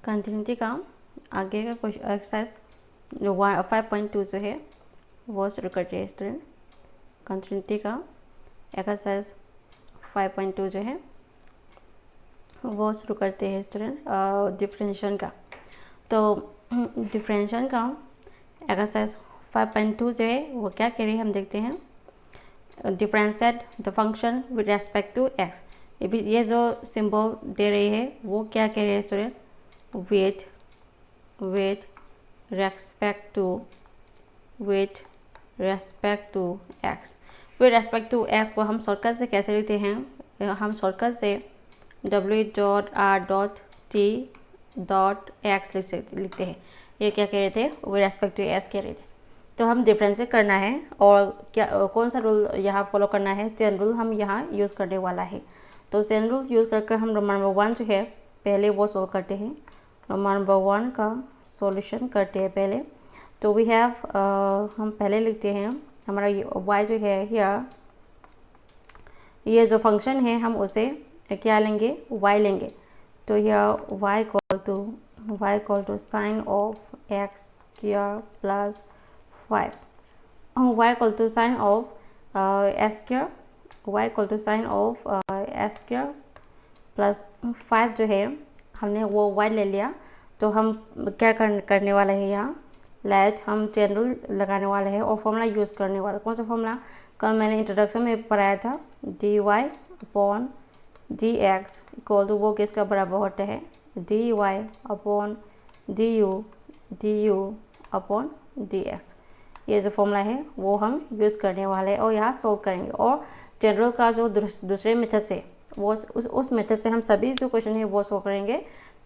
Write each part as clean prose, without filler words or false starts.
Continuity का आगे का क्वेश्चन एक्सरसाइज जो 5.2 जो है वो शुरू करते हैं स्टूडेंट। कंटिन्यूटी का एक्सरसाइज 5.2 जो है वो शुरू करते हैं स्टूडेंट डिफरेंशिएशन का। तो डिफरेंशिएशन का एक्सरसाइज 5.2 जो है वो क्या कह रही है हम देखते हैं। Differentiate the function with respect to x. ये जो सिंबल दे रही है वो क्या कह रही है student, with respect to x। with respect to x को हम शॉर्टकट से कैसे लिखते हैं, हम शॉर्टकट से w.r.t.x लिखते हैं। ये क्या कह रहे थे, with respect to x कह रहे थे। तो हम डिफरेंशिएट करना है और क्या कौन सा रूल यहाँ फॉलो करना है, चेन रूल हम यहाँ यूज़ करने वाला है। तो चेन रूल यूज़ कर हम नंबर 1 जो है पहले वो सोल्व करते हैं। नंबर 1 का सॉल्यूशन करते हैं पहले। तो वी हैव हम पहले लिखते हैं हमारा y जो है हियर, ये जो फंक्शन है हम उसे क्या लेंगे, y लेंगे। तो here y equal to sine of x square plus 5, y equal to sine of s square, y equal to sine of s square plus 5 जो है हमने वो y ले लिया। तो हम क्या करने वाले हैं यहाँ, लेट हम चेन रूल लगाने वाले हैं और फॉर्मूला यूज़ करने वाले। कौन सा फॉर्मूला, कल मैंने इंट्रोडक्शन में पढ़ाया था, dy/dx इक्वल टू वो किसका बराबर होता है, dy/du/dx। ये जो फॉर्मूला है वो हम यूज़ करने वाले हैं और यहाँ सोल्व करेंगे। और जनरल का जो दूसरे मेथड से वो उस मेथड से हम सभी जो क्वेश्चन है वो सोल्व करेंगे।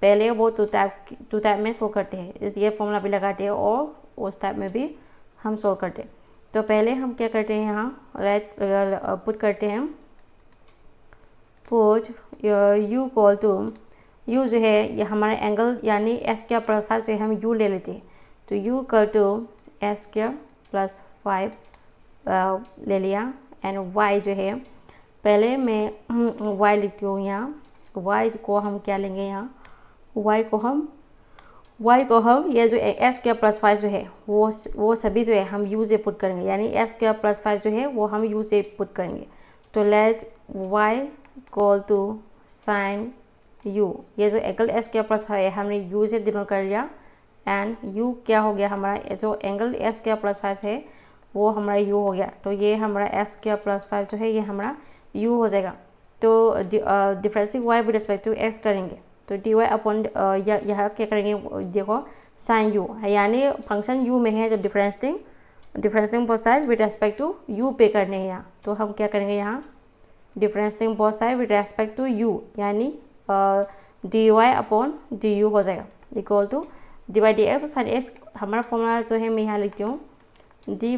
पहले वो टू टाइप में सोल्व करते हैं, इस ये फॉर्मूला भी लगाते हैं और उस टाइप में भी हम सोल्व करते हैं। तो पहले हम क्या करते हैं, यहाँ पुट करते हैं, put u equal to, u जो है ये हमारा एंगल यानी s स्क्वायर प्लस 5 से हम u ले लेते हैं। तो u equal to s square plus 5 ले लिया। एंड y जो है पहले मैं y लिखती हूँ यहाँ, y को हम क्या लेंगे यहाँ, y को हम ये जो s स्क्वायर प्लस 5 जो है वो सभी जो है हम u से पुट करेंगे, यानी s स्क्वायर प्लस 5 जो है वो हम u से पुट करेंगे। तो let y equal to sine u, ये जो एंगल s स्क्वायर प्लस 5 है हमने u से डिनोट कर लिया। एंड u क्या हो गया, हमारा जो एंगल s स्क्वायर प्लस 5 है वो हमारा u हो गया। तो ये हमारा s स्क्वायर प्लस 5 जो है ये हमारा u हो जाएगा। तो differentiate y with respect to x करेंगे। तो dy अपॉन यह क्या करेंगे, देखो साइन u है, यानी फंक्शन u में है जो differentiating both side with respect to u पे करने हैं यहाँ। तो हम क्या करेंगे यहाँ, differentiating both side with respect to u, यानी dy अपॉन du हो जाएगा इक्वल टू dy dx और साइन x। हमारा फॉर्मूला जो है मैं यहाँ लिखती हूँ, dy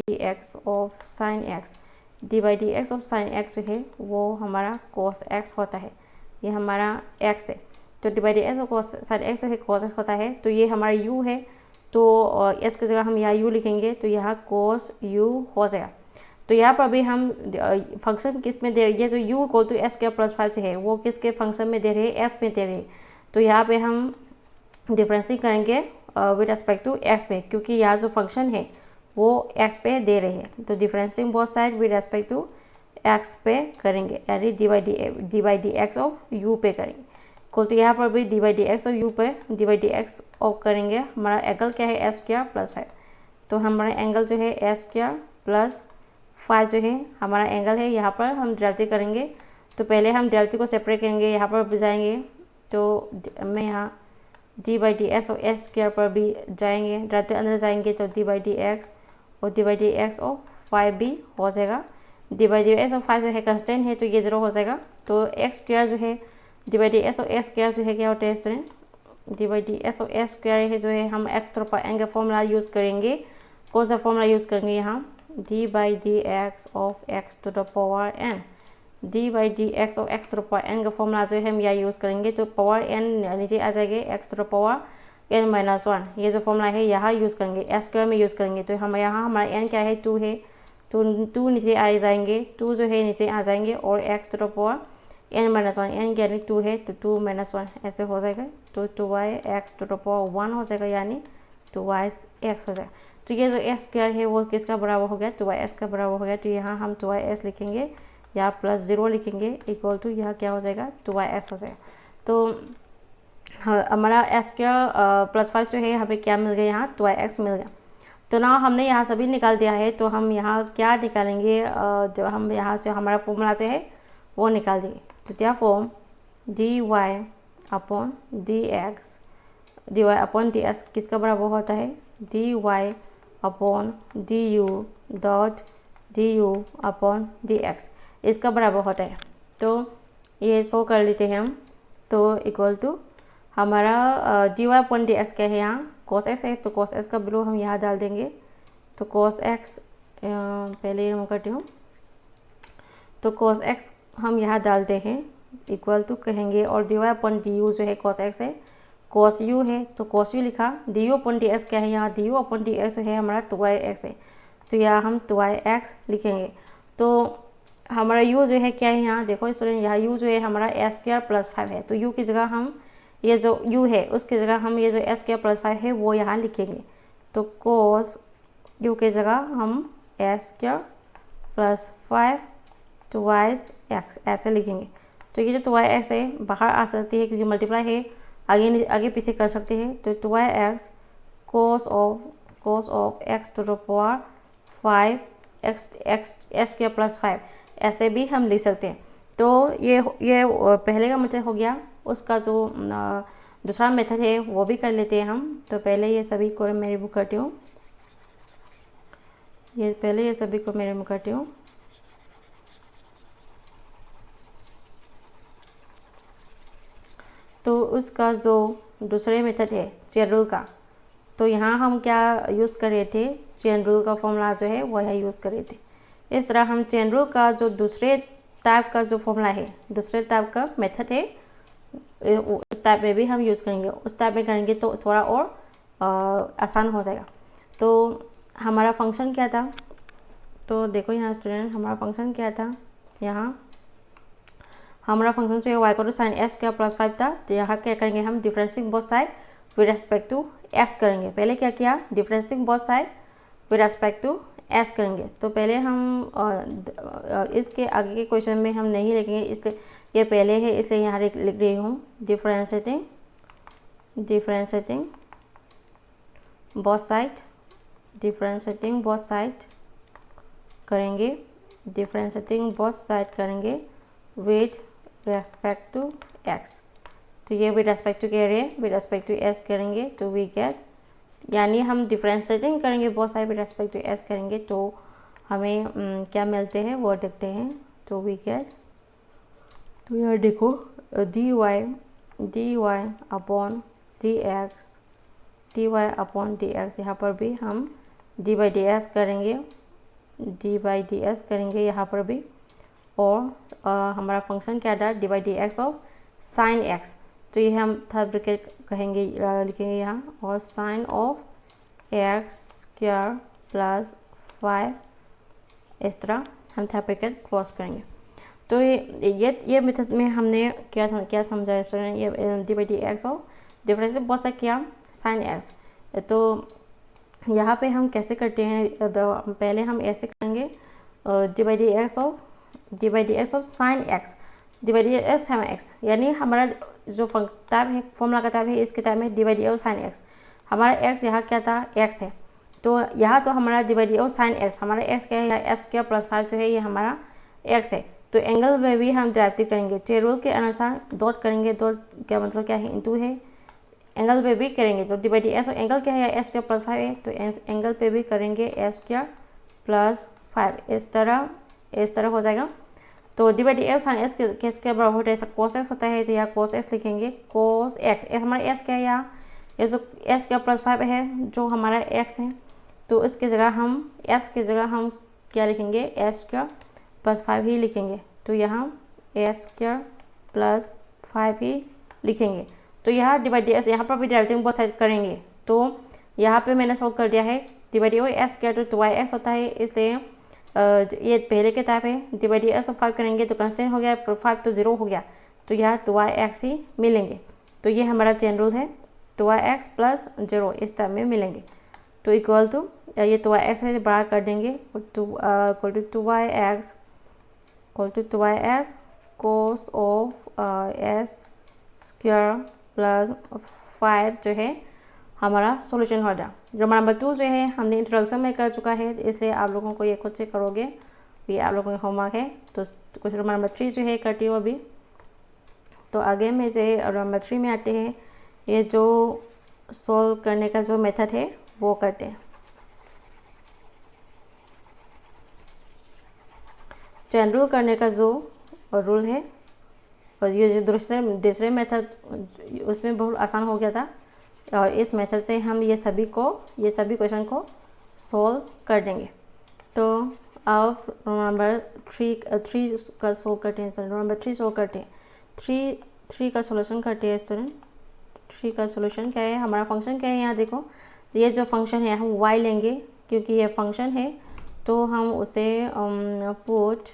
dx of sine x, dy dx of sine x जो है वो हमारा cos x होता है, ये हमारा x है। तो dy dx और साइन x जो है cos x होता है। तो ये हमारा u है, तो s की जगह हम यहाँ u लिखेंगे, तो यहाँ cos u हो जाएगा। तो यहाँ पर भी हम फंक्शन किस में दे रहे हैं, ये जो u equal to s square plus 5 है वो किसके फंक्शन में दे रहे हैं, s में दे रहे हैं। तो यहाँ पे हम डिफरेंशिएट करेंगे विद रिस्पेक्ट टू x में, क्योंकि यहाँ जो फंक्शन है वो x पे दे रहे हैं। तो differentiating both side with respect to x पे करेंगे, यानी dy dx ऑफ u पे करेंगे। तो यहाँ पर भी dy dx और u पे dy dx ऑफ करेंगे। हमारा एंगल क्या है, s स्क्वायर प्लस 5। तो हमारा एंगल जो है s स्क्वायर प्लस 5 जो है हमारा एंगल है, यहाँ पर हम डेरिवेटिव करेंगे। तो पहले हम डेरिवेटिव को सेपरेट करेंगे, यहाँ पर भी जाएंगे। तो मैं यहाँ dy dx और s स्क्वायर पर भी जाएंगे, डेरिवेटिव अंदर जाएंगे तो dy dx और dy dx और 5 भी हो जाएगा। dy dx और 5 जो है कंस्टेंट है तो ये 0 हो जाएगा। तो x स्क्वायर जो है dy dx और s स्क्वायर जो है क्या होता है स्टूडेंट, dy dx और s स्क्वायर है जो है हम x to the power n का फॉर्मूला यूज़ करेंगे। कौन सा फॉर्मूला यूज़ करेंगे यहाँ, dy dx of x to the power n, dy dx और x to the power n का फॉर्मूला जो है हम यहाँ यूज़ करेंगे। तो पावर n नीचे आ जाएंगे, x to the power n-1, ये जो फॉर्मूला है यहाँ यूज़ करेंगे, s स्क्वायर में यूज़ करेंगे। तो हम यहाँ हमारा n क्या है, 2 है, तो 2 नीचे आ जाएंगे, 2 जो है नीचे आ जाएंगे और x to the power n minus one, n यानी 2 है तो 2 माइनस वन ऐसे हो जाएगा, तो 2y(x) टू द पावर 1 हो जाएगा, यानी 2y(x) हो जाएगा। तो ये जो एक्स स्क्वायर है वो किसका बराबर हो गया, 2y(s) का बराबर हो गया। तो यहाँ हम 2y(s) लिखेंगे, यहाँ प्लस 0 लिखेंगे, इक्वल टू यह क्या हो जाएगा, 2y(s) हो जाएगा। तो हमारा s स्क्वायर प्लस 5 जो है हमें क्या मिल गया, यहाँ 2x मिल गया। तो ना हमने यहाँ सभी निकाल दिया है, तो हम यहाँ क्या निकालेंगे, जो हम यहाँ से हमारा फॉर्मूला से है वो निकाल देंगे। तो क्या फॉर्म dy अपॉन dx किसका बराबर होता है, dy upon du dot du upon dx इसका बराबर होता है। तो ये सो कर लेते हैं हम, तो इक्वल टू हमारा dy अपॉन dx क्या है, यहाँ cos x है, तो cos x का वैल्यू हम यहाँ डाल देंगे। तो cos x पहले हम करती हूँ, तो cos x हम यहाँ डालते हैं, इक्वल टू कहेंगे, और dy अपॉन du जो है cos x है, cos u है तो cos u लिखा, du अपॉन dx क्या है, यहाँ du अपॉन dx जो है हमारा 2x है, तो यहाँ हम 2x लिखेंगे। तो हमारा u जो है क्या है, यहाँ देखो स्टूडेंट, यहाँ u जो है हमारा s स्क्वायर प्लस 5 है, तो u की जगह हम ये जो u है उसकी जगह हम ये जो s स्क्वायर प्लस 5 है वो यहाँ लिखेंगे। तो cos u की जगह हम s स्क्वायर प्लस 5 2x ऐसे लिखेंगे। तो ये जो 2x है बाहर आ सकती है क्योंकि मल्टीप्लाई है, आगे पीछे कर सकते हैं। तो 2x cos of x to the power 5 x square plus 5 ऐसे भी हम लिख सकते हैं। तो ये पहले का मेथड हो गया। उसका जो दूसरा मेथड है वो भी कर लेते हैं हम। तो पहले ये सभी को मैं रिमूव करती हूँ, तो उसका जो दूसरे मेथड है चेन रूल का, तो यहाँ हम क्या यूज़ कर रहे थे, चेन रूल का फॉर्मूला जो है वो यहाँ यूज़ कर रहे थे। इस तरह हम चेन रूल का जो दूसरे टाइप का जो फॉर्मूला है, दूसरे टाइप का मेथड है, उस टाइप में भी हम यूज़ करेंगे। उस टाइप में करेंगे तो थोड़ा और आसान हो जाएगा। तो हमारा फंक्शन क्या था, तो देखो यहाँ स्टूडेंट हमारा फंक्शन क्या था, यहाँ हमारा फंक्शन जो है y को साइन s स्क्वायर प्लस 5 था। तो यहाँ क्या करेंगे हम, differentiating both side with respect to s करेंगे। पहले क्या किया, differentiating both side with respect to s करेंगे। तो पहले हम इसके आगे के क्वेश्चन में हम नहीं लिखेंगे, इसलिए ये पहले है इसलिए यहाँ लिख रही हूँ, डिफरेंशिएटिंग बोथ साइड करेंगे, विद रेस्पेक्ट टू x। तो ये विद रेस्पेक्ट टू कह रहे हैं, विद रेस्पेक्ट टू s करेंगे तो वी गेट, यानी हम डिफरेंशिएटिंग करेंगे both side with respect to s करेंगे तो हमें क्या मिलते हैं वो देखते हैं। तो वी गेट, तो यार देखो dy अपॉन dx, यहाँ पर भी हम d बाई ds करेंगे यहाँ पर भी। और हमारा फंक्शन क्या था, dy dx of sine x, तो ये हम थर्ड ब्रैकेट कहेंगे, लिखेंगे यहाँ, और sine of x square plus 5 इस तरह हम थर्ड ब्रैकेट क्रॉस करेंगे। तो ये मेथड में हमने क्या समझा स्टूडेंट, ये dy dx ऑफ डिफरेंस बहुत सा क्या साइन x। तो यहाँ पे हम कैसे करते हैं, पहले हम ऐसे करेंगे, dy dx of sine x, dy dx sine x, यानी हमारा जो टाइप है फॉर्मूला का टाइप है, इसके टाइप में dy dx साइन x। हमारा x यहाँ क्या था, x है, तो यहाँ तो हमारा dy dx साइन x, हमारा x क्या है, s स्क्वायर प्लस 5 जो है ये हमारा x है। तो एंगल में भी हम डेरिवेटिव करेंगे, चेन रूल के अनुसार डॉट करेंगे, डॉट क्या मतलब क्या है, इंटू है, एंगल पे भी करेंगे। तो dy dx एंगल क्या है, s स्क्वायर प्लस 5 है, तो एंगल पे भी करेंगे s स्क्वायर प्लस 5, इस तरह हो जाएगा। तो dy dx साइन s किसके बराबर होता है, cos x होता है, तो यहाँ cos x लिखेंगे, cos x हमारा s क्या है, यहाँ ये जो s स्क्वायर प्लस 5 है जो हमारा x है, तो इसकी जगह हम s की जगह हम क्या लिखेंगे, s स्क्वायर प्लस 5 ही लिखेंगे। तो यहाँ s स्क्वायर प्लस 5 ही लिखेंगे। तो यहाँ dy dx यहाँ पर भी डेरिवेटिव बोथ साइड करेंगे। तो यहाँ पे मैंने सॉल्व कर दिया है, dy dx s स्क्वायर तो 2x होता है, इसलिए ये पहले के टाइप है, d by d x of 5 करेंगे तो कंस्टेंट हो गया, 5 तो 0 हो गया, तो यहाँ 2y(x) ही मिलेंगे। तो ये हमारा चेन रूल है, 2y(x) + 0 इस टाइप में मिलेंगे। तो इक्वल टू ये 2y(x) है, बड़ा कर देंगे, equal to 2y(x) cos of s² + 5 जो है हमारा सॉल्यूशन हो जाए। रोमन नंबर 2 जो है हमने इंट्रोडक्शन में कर चुका है, इसलिए आप लोगों को ये खुद से करोगे, ये आप लोगों का होमवर्क है। तो कुछ रोमन नंबर 3 जो है करती हो अभी। तो आगे में जो रोमन नंबर 3 में आते हैं, ये जो सॉल्व करने का जो मेथड है वो करते हैं। चेन रूल करने का जो रूल है, और ये जो दूसरे मेथड उसमें बहुत आसान हो गया था, और इस मेथड से हम ये सभी क्वेश्चन को सॉल्व कर देंगे। तो अब नंबर 3 का सॉल्व करते हैं स्टूडेंट। नंबर 3 सॉल्व करते हैं, 3 का सॉल्यूशन करते हैं स्टूडेंट। 3 का सॉल्यूशन क्या है, हमारा फंक्शन क्या है, यहाँ देखो ये जो फंक्शन है हम y लेंगे, क्योंकि ये फंक्शन है तो हम उसे पुट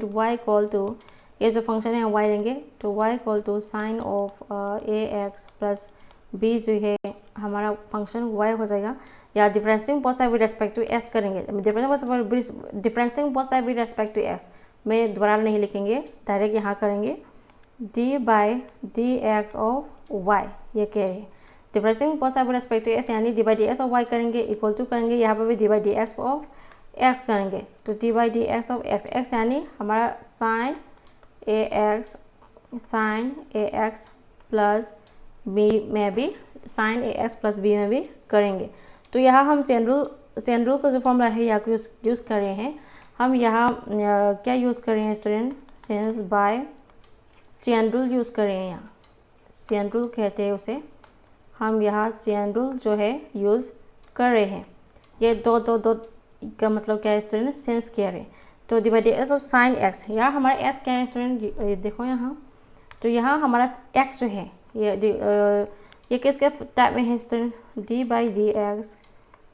y इक्वल टू, ये जो फंक्शन है y लेंगे तो y equal to sine of ax plus b जो है हमारा फंक्शन y हो जाएगा। या differentiating both side with respect to s करेंगे, differentiating both side with respect to s में दोबारा नहीं लिखेंगे, डायरेक्ट यहाँ करेंगे d/dx ऑफ y। ये क्या है, differentiating both side with respect to s यानी d/dx ऑफ y करेंगे, इक्वल टू करेंगे, यहाँ पर भी d/dx ऑफ x करेंगे। तो d/dx ऑफ x यानी हमारा साइन ax प्लस b में भी साइन ax प्लस b में भी करेंगे। तो यहाँ हम चेन रूल का जो फॉर्मूला है यहाँ को यूज़ कर रहे हैं। हम यहाँ क्या यूज़ कर रहे हैं student, since by chain rule use कर रहे हैं। यहाँ चेन रूल कहते हैं उसे, हम यहाँ चेन रूल जो है यूज़ कर रहे हैं। ये दो का मतलब क्या है स्टूडेंट, सेंस क्या है। तो d/dx ऑफ साइन x, यहाँ हमारा s क्या है स्टूडेंट, ये देखो यहाँ, तो यहाँ हमारा x जो है ये किसके टाइप में है student,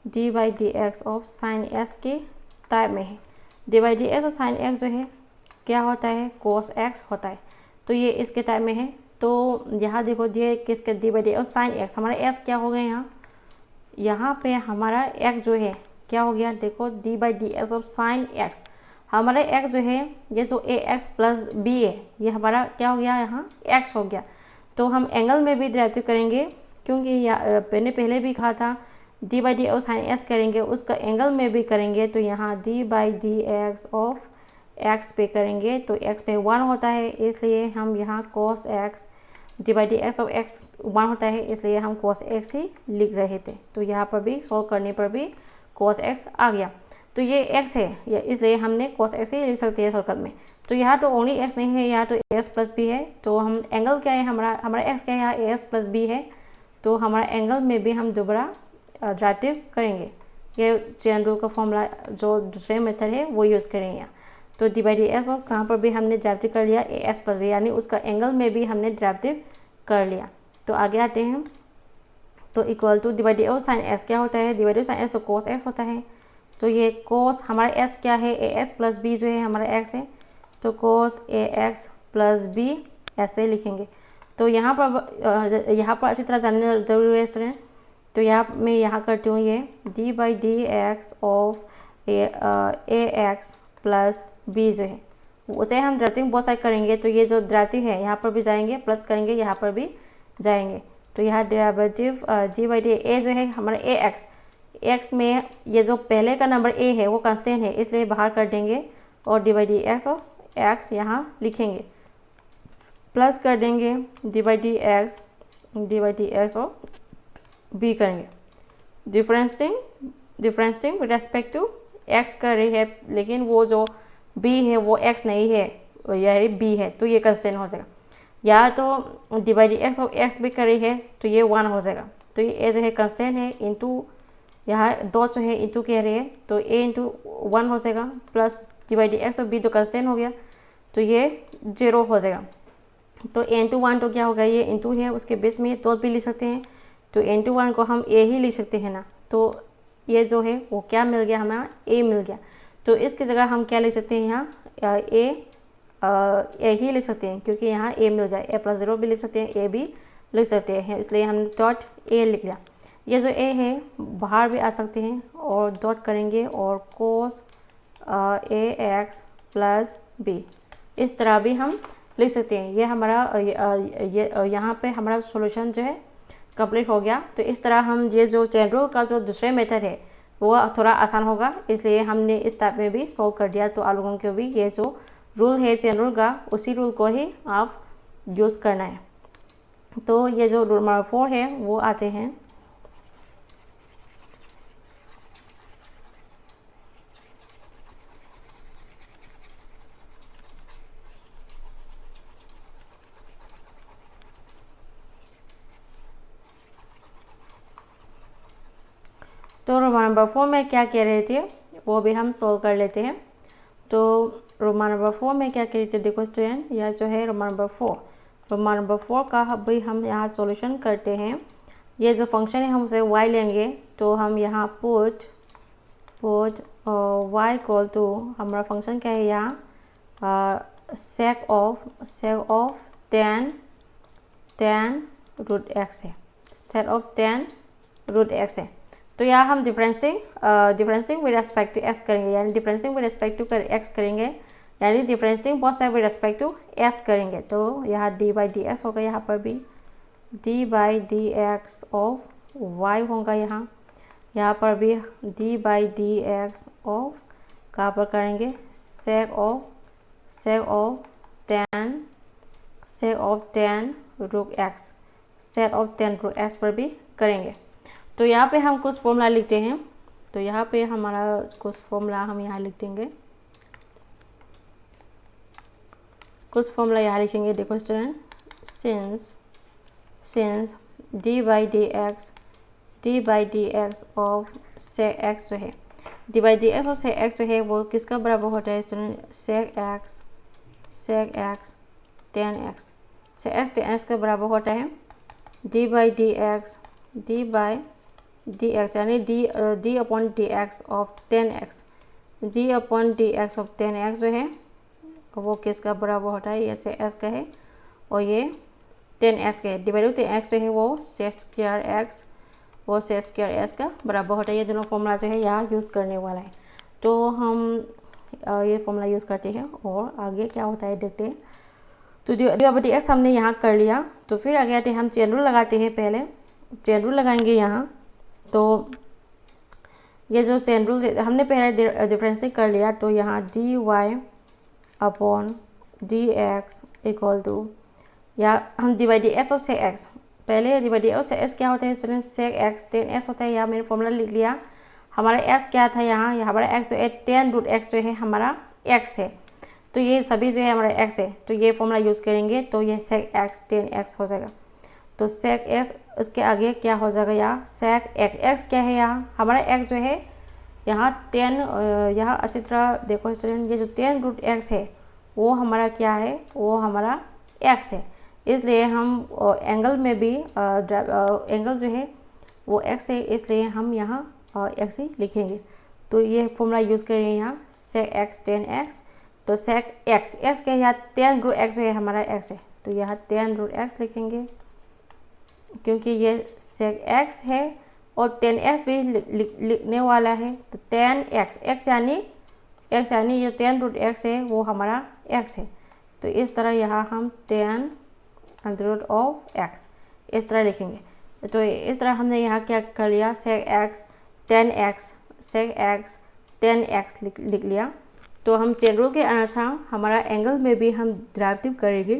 d/dx of sine s के टाइप में है। d/dx ऑफ साइन x जो है क्या होता है, cos x होता है, तो ये इसके टाइप में है। तो यहाँ देखो ये किसके d/dx ऑफ साइन x, हमारा s क्या हो गया यहाँ पे हमारा x जो है क्या हो गया, देखो d/dx ऑफ साइन x, हमारा x जो है ये जो ax प्लस b है ये हमारा क्या हो गया, यहाँ x हो गया। तो हम एंगल में भी डेरिवेटिव करेंगे, क्योंकि मैंने पहले भी कहा था d/dx ऑफ साइन s करेंगे, उसका एंगल में भी करेंगे, तो यहाँ d/dx ऑफ x पे करेंगे तो x पे 1 होता है, इसलिए हम यहाँ cos x d/dx of x 1 होता है, इसलिए हम cos x ही लिख रहे थे। तो यहाँ पर भी सॉल्व करने पर भी cos x आ गया, तो ये x है इसलिए हमने cos x ही लिख सकते हैं शॉर्टकट में। तो यहाँ तो ओनली x नहीं है, यहाँ तो as प्लस b है, तो हम एंगल क्या है हमारा x क्या है, यहाँ as प्लस b है, तो हमारा एंगल में भी हम दोबारा डेरिवेटिव करेंगे। ये चेन रूल का फॉर्मूला जो दूसरे मेथड है वो यूज़ करेंगे। तो d/dx ऑफ कहाँ पर भी हमने डेरिवेटिव कर लिया as प्लस b, यानी उसका एंगल में भी हमने डेरिवेटिव कर लिया। तो आगे आते हैं, तो equal to d/dx of sine s क्या होता है, d/dx साइन s तो cos x होता है, तो ये cos हमारा s क्या है, as प्लस b जो है हमारा x है, तो cos ax प्लस b ऐसे लिखेंगे। तो यहाँ पर अच्छी तरह जानना जरूरी है स्टूडेंट। तो मैं यहाँ करती हूँ ये d/dx of ax plus b जो है उसे हम डेरिवेटिव बोथ साइड करेंगे, तो ये जो डेरिवेटिव है यहाँ पर भी जाएंगे, प्लस करेंगे यहाँ पर भी जाएंगे। तो यहाँ डेरिवेटिव d/dx a जो है हमारा x में ये जो पहले का नंबर a है वो कांस्टेंट है, इसलिए बाहर कर देंगे, और d/dx ऑफ x यहाँ लिखेंगे, प्लस कर देंगे d/dx ऑफ b करेंगे। Differentiating with respect to x कर रही है, लेकिन वो जो b है वो x नहीं है, यह b है, तो ये कांस्टेंट हो जाएगा। या तो d/dx ऑफ x भी कर रही है तो ये 1 हो जाएगा, तो ये a जो है कांस्टेंट है, इंटू यहाँ 2 जो है इंटू कह रही है, तो a इंटू 1 हो जाएगा, प्लस d/dx ऑफ b तो कांस्टेंट हो गया, तो ये 0 हो जाएगा। तो a इंटू 1 तो क्या होगा, ये इंटू है उसके बेस में 2 भी लिख सकते हैं, तो a इंटू 1 को हम a ही लिख सकते हैं ना, तो ये जो है वो क्या मिल गया, हमें ए मिल गया। तो इसकी जगह हम क्या लिख सकते हैं, यहाँ ए ही लिख सकते हैं, क्योंकि यहाँ ए मिल गया। ए प्लस 0 भी लिख सकते हैं, ए भी लिख सकते हैं, इसलिए हमने डॉट ए लिख लिया। ये जो ए है बाहर भी आ सकते हैं और डॉट करेंगे और कोस ए एक्स प्लस बी, इस तरह भी हम लिख सकते हैं। ये हमारा यहाँ पे हमारा सॉल्यूशन जो है कंप्लीट हो गया। तो इस तरह हम ये जो चेन रूल का जो दूसरे मेथड है वो थोड़ा आसान होगा, इसलिए हमने इस टाइप में भी सॉल्व कर दिया। तो आप लोगों को भी ये जो रूल है चेन रूल का, उसी रूल को ही आप यूज़ करना है। तो ये जो रूल नंबर 4 है वो आते हैं, तो रोमान नंबर 4 में क्या कह रहे थे वो भी हम सोल्व कर लेते हैं। तो रोमान नंबर 4 में क्या कह रहे थे, देखो स्टूडेंट, यह जो है रोमान नंबर 4 का भी हम यहाँ सॉल्यूशन करते हैं। ये जो फंक्शन है हम उसे y लेंगे, तो हम यहाँ पुट y इक्वल टू हमारा फंक्शन क्या है यहाँ sec ऑफ 10 रूट एक्स है, sec ऑफ 10 रूट एक्स है। तो यहाँ हम differencing with respect to x करेंगे, यानी differencing with respect to x करेंगे, यानी differencing both side with respect to x करेंगे। तो यहाँ डी बाई डी एक्स होगा, यहाँ पर भी d by d x of y होगा, यहाँ पर भी d by d x of कहाँ पर करेंगे sec of 10 root x, sec of 10 root x पर भी करेंगे। तो यहाँ पे हम कुछ फॉर्मूला लिखते हैं। तो यहाँ पे हमारा कुछ फॉर्मूला हम यहाँ लिख देंगे, कुछ फॉर्मूला यहाँ लिखेंगे। देखो student, since d by d x of sec x जो है, d by d x of sec x जो है वो किसका बराबर होता है student, sec x 10x, sec x 10x का बराबर होता है डी बाई डी एक्स यानी d upon d x of 10x, d upon d x of 10x जो है वो किसका बराबर होता है, ये से एक्स का है और ये 10x का है। डिवाइड 10x जो है वो सेक स्क्वायर एक्स का बराबर होता है। ये दोनों फॉर्मूला जो है यहाँ यूज़ करने वाला है। तो हम ये फॉर्मूला यूज़ करते हैं और आगे क्या होता है देखते हैं। तो डी एक्स हमने यहाँ कर लिया, तो फिर आगे आते हैं हम चेन रूल लगाते हैं। पहले चेन रूल लगाएंगे यहाँ। तो ये जो चेन रूल हमने पहले डिफरेंसिंग कर लिया, तो यहाँ d y upon d x equal to, या हम d by d x of sec x, पहले d by d x of sec x क्या होता है स्टूडेंट, सेक एक्स 10x होता है। यहाँ मैंने फॉर्मूला लिख लिया। हमारा x क्या था यहाँ हमारा x जो है 10 रूट एक्स जो है हमारा x है। तो ये सभी जो है हमारा x है, तो ये फॉर्मूला यूज़ करेंगे, तो ये सेक एक्स 10x हो जाएगा। तो सेक एक्स उसके आगे क्या हो जाएगा यहाँ सेक एक्स क्या है यहाँ हमारा x जो है यहाँ 10, यहाँ अच्छी तरह देखो स्टूडेंट, ये जो 10 रूट एक्स है वो हमारा क्या है, वो हमारा x है। इसलिए हम एंगल में भी एंगल जो है वो x है, इसलिए हम यहाँ x ही लिखेंगे। तो ये फॉर्मूला यूज़ करेंगे यहाँ सेक एक्स 10x। तो सेक एक्स के यहाँ 10 रूट एक्स जो है हमारा x है, तो यहाँ 10 रूट एक्स लिखेंगे, क्योंकि ये सेक एक्स है और 10x भी लिखने वाला है। तो 10x x यानी ये 10 रूट एक्स है वो हमारा x है। तो इस तरह यहाँ हम 10 रूट ऑफ x इस तरह लिखेंगे। तो इस तरह हमने यहाँ क्या कर लिया, सेक एक्स 10x लिख लिया। तो हम चेन रूल के अनुसार हमारा एंगल में भी हम डेरिवेटिव करेंगे।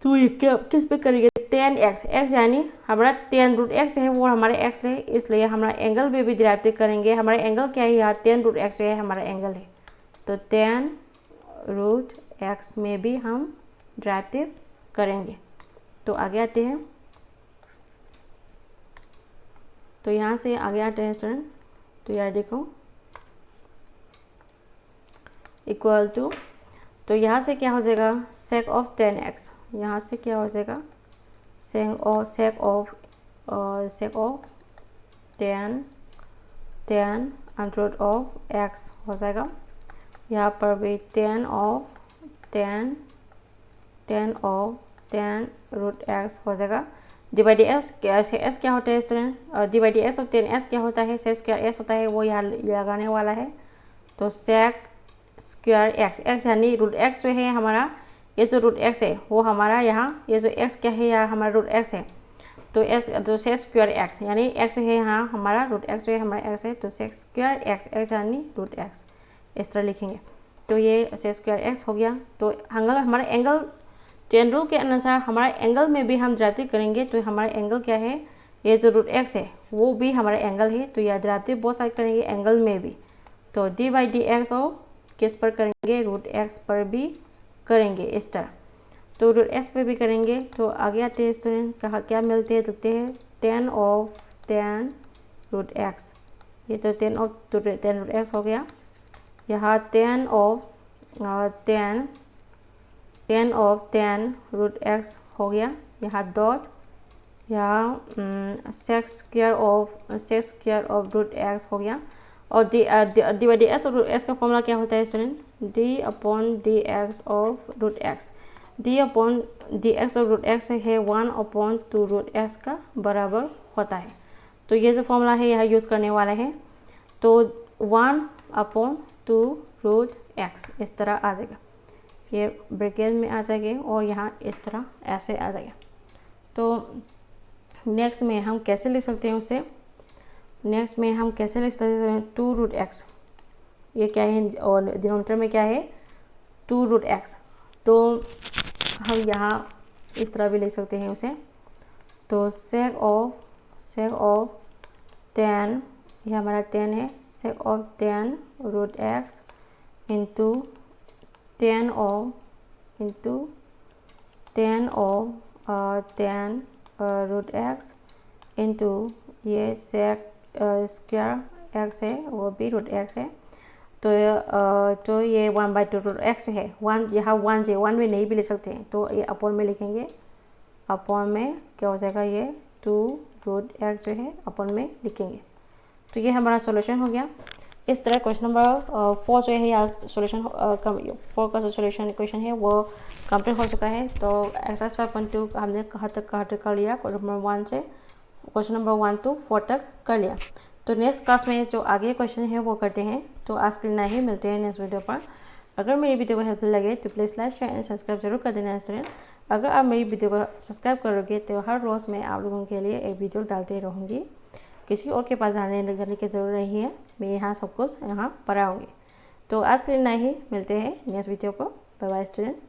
तो ये क्या किस पे करेंगे, 10x यानी हमारा 10 रूट एक्स है वो हमारा x है, इसलिए हमारा एंगल में भी डेरिवेटिव करेंगे। हमारा एंगल क्या है यहाँ 10 रूट एक्स जो है हमारा एंगल है, तो 10 रूट एक्स में भी हम डेरिवेटिव करेंगे। तो आगे आते हैं, तो यहाँ से आगे आते हैं स्टूडेंट। तो यार देखो इक्वल टू, तो यहाँ से क्या हो जाएगा सेक ऑफ 10x, यहाँ से क्या हो जाएगा sec of 10 10 under root of x हो जाएगा। यहाँ पर भी 10 रूट एक्स हो जाएगा। डिवाइड एस क्या होता है student? Divide S of 10 S क्या होता है? सेक स्क्वायर एस होता है, वो यहाँ लगाने वाला है। तो सेक स्क्वायर एक्स यानी रूट एक्स जो है हमारा, ये जो रूट एक्स है वो हमारा यहाँ, ये जो एक्स क्या है यहाँ हमारा रूट एक्स है। तो एस तो सेक स्क्वायर एक्स यानी एक्स है यहाँ हमारा, रूट एक्स जो है हमारा एक्स है। तो सेक स्क्वायर एक्स यानी रूट एक्स, इस तरह लिखेंगे। तो ये सेक स्क्वायर एक्स हो गया। तो हमारा एंगल चेन रूल के अनुसार हमारा एंगल में भी हम ड्राफ्टिव करेंगे। तो हमारा एंगल क्या है? ये जो रूट एक्स है वो भी हमारा एंगल है। तो यह ड्राफ्टिव बहुत साइड करेंगे एंगल में भी। तो डी बाई डी एक्स और किस पर करेंगे? रूट एक्स पर भी करेंगे इस तरह। तो रूट एक्स पर भी करेंगे। तो आगे आते हैं स्टूडेंट, कहाँ क्या मिलते हैं? देखते हैं 10 रूट एक्स, ये तो 10 रूट एक्स हो गया। यहाँ 10 रूट एक्स हो गया। यहाँ डॉट, यहाँ sec square of root x हो गया। और डी बाई डी एक्स और रूट एक्स का फॉर्मूला क्या होता है student? D upon d x of root x. D upon d x और रूट एक्स है 1/2 रूट एक्स का बराबर होता है। तो ये जो फॉर्मूला है यहाँ यूज़ करने वाला है। तो 1/2 रूट एक्स इस तरह आ जाएगा, ये ब्रैकेट में आ जाएगा और यहाँ इस तरह ऐसे आ जाएगा। तो नेक्स्ट में हम कैसे लिख सकते हैं उसे? नेक्स्ट में हम कैसे लिख सकते हैं? 2 रूट एक्स, ये क्या है और डिनोमिनेटर में क्या है? 2 रूट एक्स। तो हम यहाँ इस तरह भी लिख सकते हैं उसे। तो सेक ऑफ 10, ये हमारा 10 है, sec of 10 root x into 10 root x into ये सेक स्क्वायर एक्स है, वो भी रूट एक्स है। तो ये 1/2 रूट एक्स है। यहाँ 1 में नहीं भी लिख सकते हैं, तो ये अपॉन में लिखेंगे। अपॉन में क्या हो जाएगा? ये 2 रूट एक्स जो है अपॉन में लिखेंगे। तो ये हमारा सॉल्यूशन हो गया। इस तरह क्वेश्चन नंबर 4 जो है या सॉल्यूशन 4 का जो सॉल्यूशन क्वेश्चन है वो कंप्लीट हो चुका है। तो एक्सरसाइज 5.2 हमने कहाँ तक कर लिया? क्वेश्चन नंबर 1 से क्वेश्चन नंबर 1 to 4 तक कर लिया। तो नेक्स्ट क्लास में जो आगे क्वेश्चन है वो करते हैं। तो आज के लिए इतना ही, मिलते हैं नेक्स्ट वीडियो पर। अगर मेरी वीडियो को हेल्पफुल लगे तो please like share and subscribe जरूर कर देना स्टूडेंट। अगर आप मेरी वीडियो को सब्सक्राइब करोगे तो हर रोज़ मैं आप लोगों के लिए एक वीडियो डालते रहूँगी। किसी और के पास जाने की ज़रूरत नहीं है, मैं यहाँ सब कुछ यहाँ पढ़ाऊँगी। तो आज के लिए इतना ही, मिलते हैं नेक्स्ट वीडियो पर। Bye bye student.